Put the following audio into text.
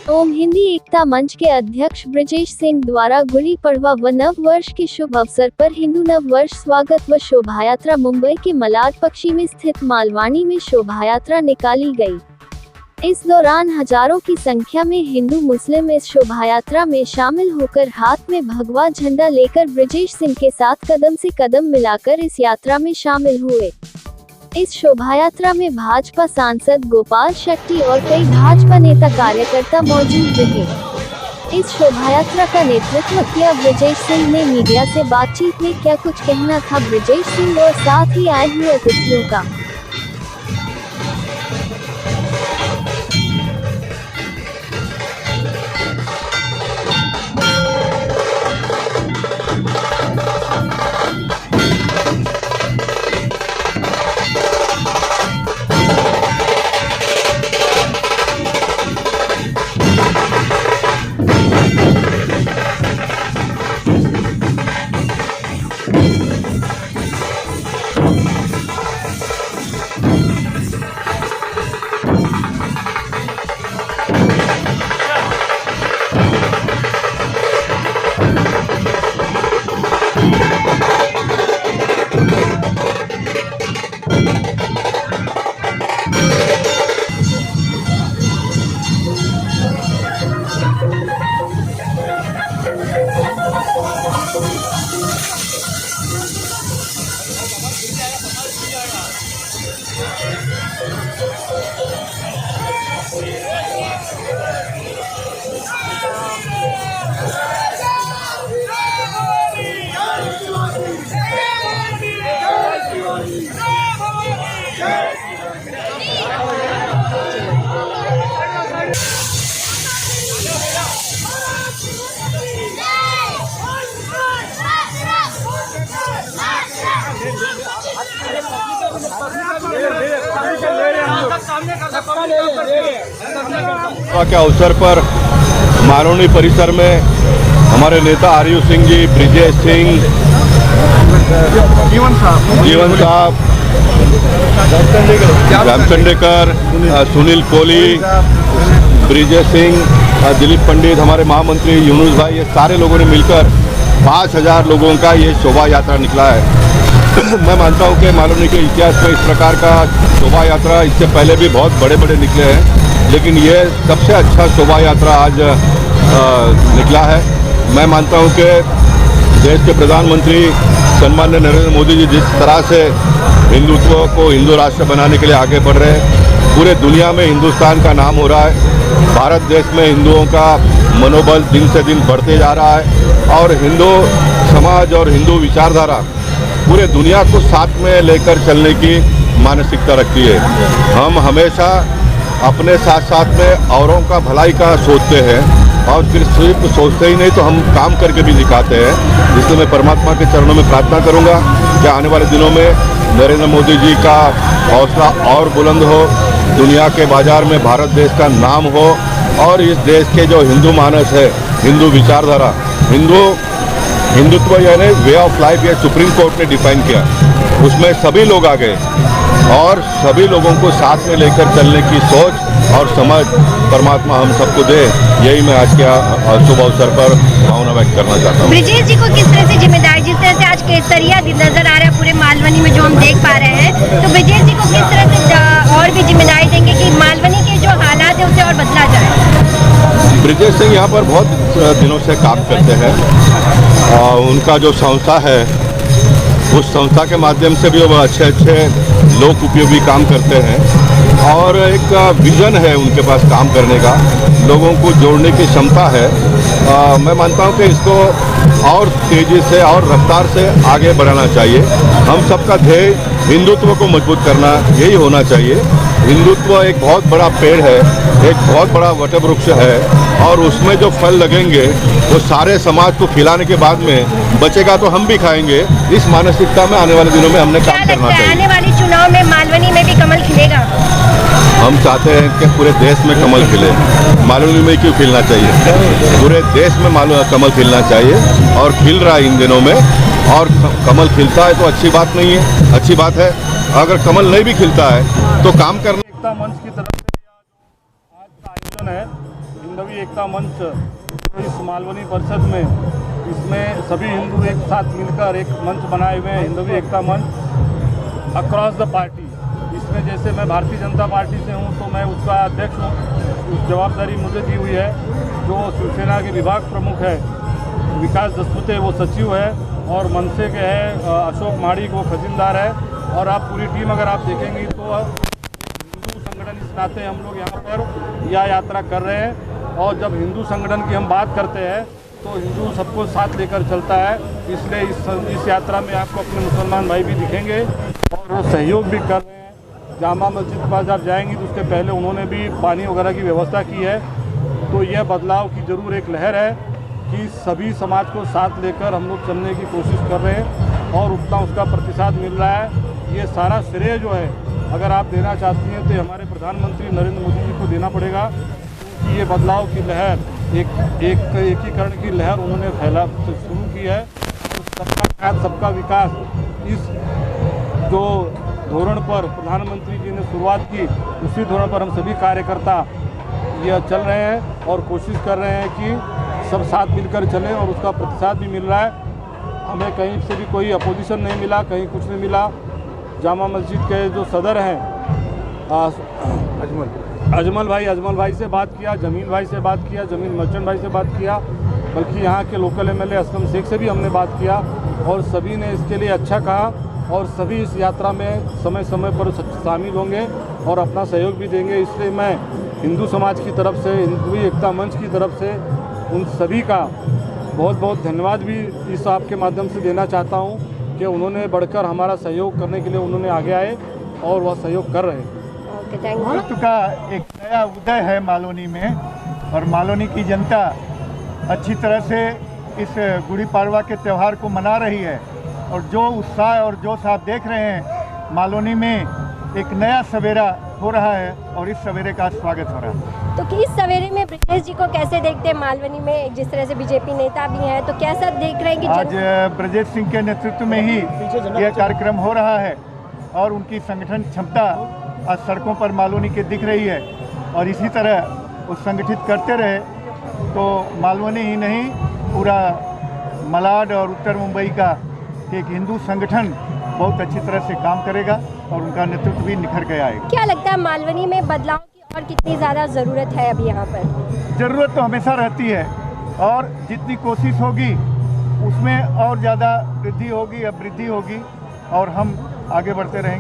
ओम हिंदी एकता मंच के अध्यक्ष ब्रिजेश सिंह द्वारा गुड़ी पड़वा व नव वर्ष के शुभ अवसर पर हिंदू नव वर्ष स्वागत व शोभायात्रा मुंबई के मलाड पक्षी में स्थित मालवानी में शोभायात्रा निकाली गई। इस दौरान हजारों की संख्या में हिंदू मुस्लिम इस शोभायात्रा में शामिल होकर हाथ में भगवा झंडा लेकर ब्रिजेश सिंह के साथ कदम से कदम मिलाकर इस यात्रा में शामिल हुए। इस शोभायात्रा में भाजपा सांसद गोपाल शेट्टी और कई भाजपा नेता कार्यकर्ता मौजूद रहे। इस शोभायात्रा का नेतृत्व किया ब्रिजेश सिंह ने। मीडिया से बातचीत में क्या कुछ कहना था ब्रिजेश सिंह और साथ ही आए हुए अतिथियों का। के अवसर पर मालवनी परिसर में हमारे नेता आर्यू सिंह जी, ब्रिजेश सिंह, जीवन साहब, रामचंडेकर, सुनील कोहली, ब्रिजेश सिंह, दिलीप पंडित, हमारे महामंत्री यूनुस भाई, ये सारे लोगों ने मिलकर 5000 लोगों का ये शोभा यात्रा निकला है। मैं मानता हूँ कि मालवनी के इतिहास में इस प्रकार का शोभा यात्रा इससे पहले भी बहुत बड़े बड़े निकले हैं, लेकिन ये सबसे अच्छा शोभा यात्रा आज निकला है। मैं मानता हूँ कि देश के प्रधानमंत्री सम्माननीय नरेंद्र मोदी जी जिस तरह से हिंदुत्व को हिंदू राष्ट्र बनाने के लिए आगे बढ़ रहे हैं, पूरे दुनिया में हिंदुस्तान का नाम हो रहा है। भारत देश में हिंदुओं का मनोबल दिन से दिन बढ़ते जा रहा है और हिंदू समाज और हिंदू विचारधारा पूरे दुनिया को साथ में लेकर चलने की मानसिकता रखती है। हम हमेशा अपने साथ साथ में औरों का भलाई का सोचते हैं और फिर सिर्फ सोचते ही नहीं तो हम काम करके भी दिखाते हैं। इसलिए मैं परमात्मा के चरणों में प्रार्थना करूंगा कि आने वाले दिनों में नरेंद्र मोदी जी का हौसला और बुलंद हो, दुनिया के बाजार में भारत देश का नाम हो और इस देश के जो हिंदू मानस है, हिंदू विचारधारा, हिंदुत्व यानी वे ऑफ लाइफ ये सुप्रीम कोर्ट ने डिफाइन किया, उसमें सभी लोग आ गए और सभी लोगों को साथ में लेकर चलने की सोच और समझ परमात्मा हम सबको दे। यही मैं आज के शुभ अवसर पर भावना व्यक्त करना चाहता हूँ। ब्रिजेश जी को किस तरह से जिम्मेदारी, जिस तरह से आज केसरिया नजर आ रहा है पूरे मालवनी में जो हम देख पा रहे हैं, तो ब्रिजेश जी को किस तरह से और भी जिम्मेदारी देंगे कि मालवनी के जो हालात है उसे और बदला जाए? ब्रिजेश सिंह यहाँ पर बहुत दिनों से काम करते हैं और उनका जो संस्था है उस संस्था के माध्यम से भी वो अच्छे लोक उपयोगी काम करते हैं और एक विजन है उनके पास काम करने का, लोगों को जोड़ने की क्षमता है। मैं मानता हूँ कि इसको और तेजी से और रफ्तार से आगे बढ़ाना चाहिए। हम सबका ध्येय हिंदुत्व को मजबूत करना यही होना चाहिए। हिंदुत्व एक बहुत बड़ा पेड़ है, एक बहुत बड़ा वटवृक्ष है और उसमें जो फल लगेंगे वो सारे समाज को खिलाने के बाद में बचेगा तो हम भी खाएंगे। इस मानसिकता में आने वाले दिनों में हमने काम करना चाहिए। आने वाले चुनाव में मालवनी में भी कमल खिलेगा? हम चाहते हैं कि पूरे देश में कमल खिले। मालवनी में क्यों खिलना चाहिए, पूरे देश में कमल खिलना चाहिए और खिल रहा है इन दिनों में। और कमल खिलता है तो अच्छी बात नहीं है, अच्छी बात है। अगर कमल नहीं भी खिलता है तो काम करना। एकता मंच की तरफ हिंदवी एकता मंच इस मालवनी परिषद में, इसमें सभी हिंदू एक साथ मिलकर एक मंच बनाए हुए हैं, हिंदवी एकता मंच अक्रॉस द पार्टी। इसमें जैसे मैं भारतीय जनता पार्टी से हूं तो मैं उसका अध्यक्ष हूं, उस जवाबदारी मुझे दी हुई है। जो शिवसेना के विभाग प्रमुख है विकास दसपुते वो सचिव है, और मनसे के है अशोक माड़िक वो खजीनदार है। और आप पूरी टीम अगर आप देखेंगे तो हिंदू संगठन इस नाते हम लोग यहाँ पर यह यात्रा कर रहे हैं। और जब हिंदू संगठन की हम बात करते हैं तो हिंदू सबको साथ लेकर चलता है, इसलिए इस यात्रा में आपको अपने मुसलमान भाई भी दिखेंगे और वो सहयोग भी कर रहे हैं। जामा मस्जिद के पास आप जाएंगी तो उसके पहले उन्होंने भी पानी वगैरह की व्यवस्था की है। तो यह बदलाव की ज़रूर एक लहर है कि सभी समाज को साथ लेकर हम लोग चलने की कोशिश कर रहे हैं और उतना उसका प्रतिसाद मिल रहा है। ये सारा श्रेय जो है अगर आप देना चाहती हैं तो हमारे प्रधानमंत्री नरेंद्र मोदी जी को देना पड़ेगा, क्योंकि ये बदलाव की लहर एकीकरण की लहर उन्होंने शुरू की है। तो सबका साथ सबका विकास इस जो धोरण पर प्रधानमंत्री जी ने शुरुआत की, उसी धोरण पर हम सभी कार्यकर्ता ये चल रहे हैं और कोशिश कर रहे हैं कि सब साथ मिलकर चलें, और उसका प्रतिसाद भी मिल रहा है। हमें कहीं से भी कोई अपोजिशन नहीं मिला, कहीं कुछ नहीं मिला। जामा मस्जिद के जो सदर हैं अजमल भाई से बात किया, जमीन भाई से बात किया, जमीन मर्चेंट भाई से बात किया, बल्कि यहाँ के लोकल एमएलए असलम शेख से भी हमने बात किया, और सभी ने इसके लिए अच्छा कहा। और सभी इस यात्रा में समय समय पर शामिल होंगे और अपना सहयोग भी देंगे। इसलिए मैं हिंदू समाज की तरफ से, हिंदवी एकता मंच की तरफ से उन सभी का बहुत बहुत धन्यवाद भी इस आपके माध्यम से देना चाहता हूं कि उन्होंने बढ़कर हमारा सहयोग करने के लिए उन्होंने आगे आए और वह सहयोग कर रहे हैं। Okay, thank you. हिंदुत्व का एक नया उदय है मालवनी में, और मालवनी की जनता अच्छी तरह से इस गुड़ी पाड़वा के त्यौहार को मना रही है। और जो उत्साह और जोश आप देख रहे हैं, मालवनी में एक नया सवेरा हो रहा है और इस सवेरे का स्वागत हो रहा है। तो कि इस सवेरे में ब्रजेश जी को कैसे देखते हैं मालवनी में, जिस तरह से बीजेपी नेता भी हैं, तो कैसा देख रहे हैं कि आज ब्रजेश सिंह के नेतृत्व में ही यह कार्यक्रम हो रहा है और उनकी संगठन क्षमता आज सड़कों पर मालवनी के दिख रही है। और इसी तरह वो संगठित करते रहे तो मालवनी ही नहीं, पूरा मलाड और उत्तर मुंबई का एक हिंदू संगठन बहुत अच्छी तरह से काम करेगा और उनका नेतृत्व भी निखर के आएगा। क्या लगता है मालवनी में बदलाव की और कितनी ज़्यादा ज़रूरत है अभी यहाँ पर? ज़रूरत तो हमेशा रहती है, और जितनी कोशिश होगी उसमें और ज़्यादा वृद्धि होगी, और हम आगे बढ़ते रहेंगे।